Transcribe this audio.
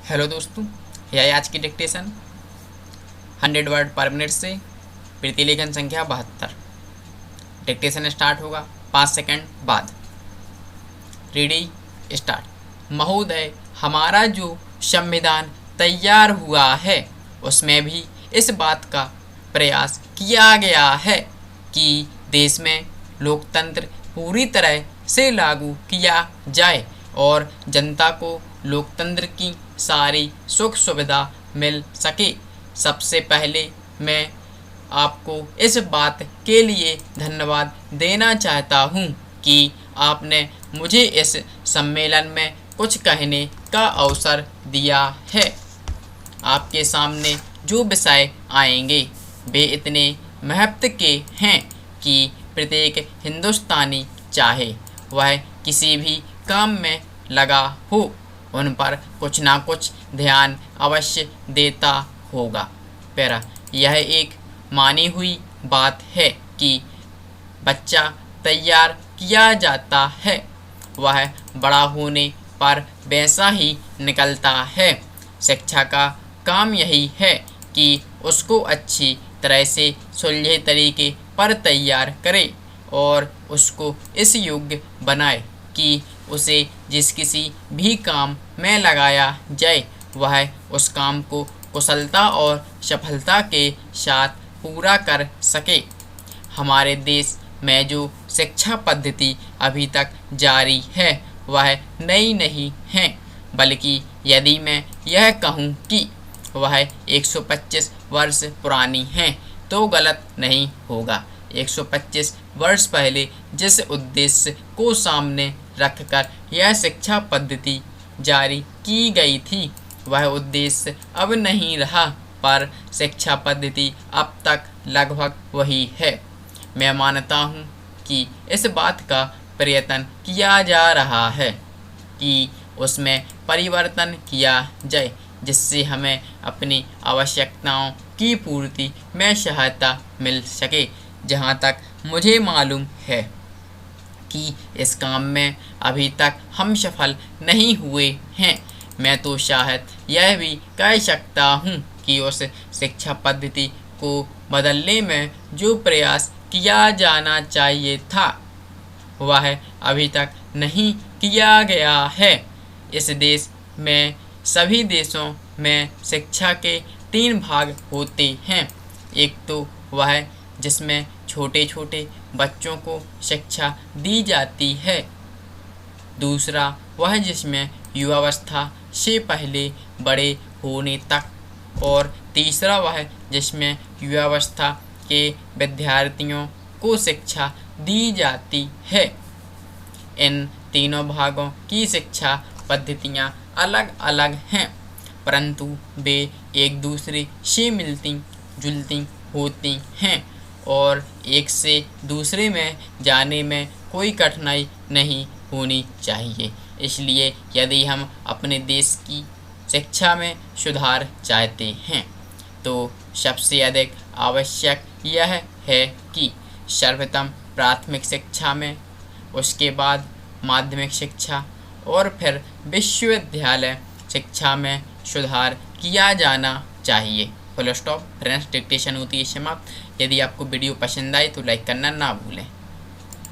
Hello दोस्तों, यह है आज की डिक्टेशन 100 वर्ड पर मिनट से प्रतिलेखन संख्या 72। डिक्टेशन स्टार्ट होगा 5 सेकंड बाद। Ready start. महोदय, हमारा जो संविधान तैयार हुआ है उसमें भी इस बात का प्रयास किया गया है कि देश में लोकतंत्र पूरी तरह से लागू किया जाए और जनता को लोकतंत्र की सारी सुख सुविधा मिल सके। सबसे पहले मैं आपको इस बात के लिए धन्यवाद देना चाहता हूँ कि आपने मुझे इस सम्मेलन में कुछ कहने का अवसर दिया है। आपके सामने जो विषय आएंगे वे इतने महत्व के हैं कि प्रत्येक हिंदुस्तानी चाहे वह किसी भी काम में लगा हो उन पर कुछ ना कुछ ध्यान अवश्य देता होगा। पैरा, यह एक मानी हुई बात है कि बच्चा तैयार किया जाता है वह बड़ा होने पर वैसा ही निकलता है। शिक्षा का काम यही है कि उसको अच्छी तरह से सुलझे तरीके पर तैयार करे और उसको इस योग्य बनाए कि उसे जिस किसी भी काम में लगाया जाए वह उस काम को कुशलता और सफलता के साथ पूरा कर सके। हमारे देश में जो शिक्षा पद्धति अभी तक जारी है वह नई नहीं है, बल्कि यदि मैं यह कहूँ कि वह 125 वर्ष पुरानी है तो गलत नहीं होगा। 125 वर्ष पहले जिस उद्देश्य को सामने रखकर यह शिक्षा पद्धति जारी की गई थी वह उद्देश्य अब नहीं रहा, पर शिक्षा पद्धति अब तक लगभग वही है। मैं मानता हूँ कि इस बात का प्रयत्न किया जा रहा है कि उसमें परिवर्तन किया जाए जिससे हमें अपनी आवश्यकताओं की पूर्ति में सहायता मिल सके। जहाँ तक मुझे मालूम है कि इस काम में अभी तक हम सफल नहीं हुए हैं, मैं तो शायद यह भी कह सकता हूँ कि उस शिक्षा पद्धति को बदलने में जो प्रयास किया जाना चाहिए था वह अभी तक नहीं किया गया है। इस देश में सभी देशों में शिक्षा के 3 भाग होते हैं। एक तो वह जिसमें छोटे छोटे बच्चों को शिक्षा दी जाती है, दूसरा वह जिसमें युवावस्था से पहले बड़े होने तक, और तीसरा वह जिसमें युवावस्था के विद्यार्थियों को शिक्षा दी जाती है। इन तीनों भागों की शिक्षा पद्धतियाँ अलग अलग हैं, परंतु वे एक दूसरे से मिलती जुलती होती हैं और एक से दूसरे में जाने में कोई कठिनाई नहीं होनी चाहिए। इसलिए यदि हम अपने देश की शिक्षा में सुधार चाहते हैं तो सबसे अधिक आवश्यक यह है कि सर्वप्रथम प्राथमिक शिक्षा में, उसके बाद माध्यमिक शिक्षा और फिर विश्वविद्यालय शिक्षा में सुधार किया जाना चाहिए। Full stop. फ्रेंड्स, डिक्टेशन होती है समाप्त। यदि आपको वीडियो पसंद आए तो लाइक करना ना भूलें।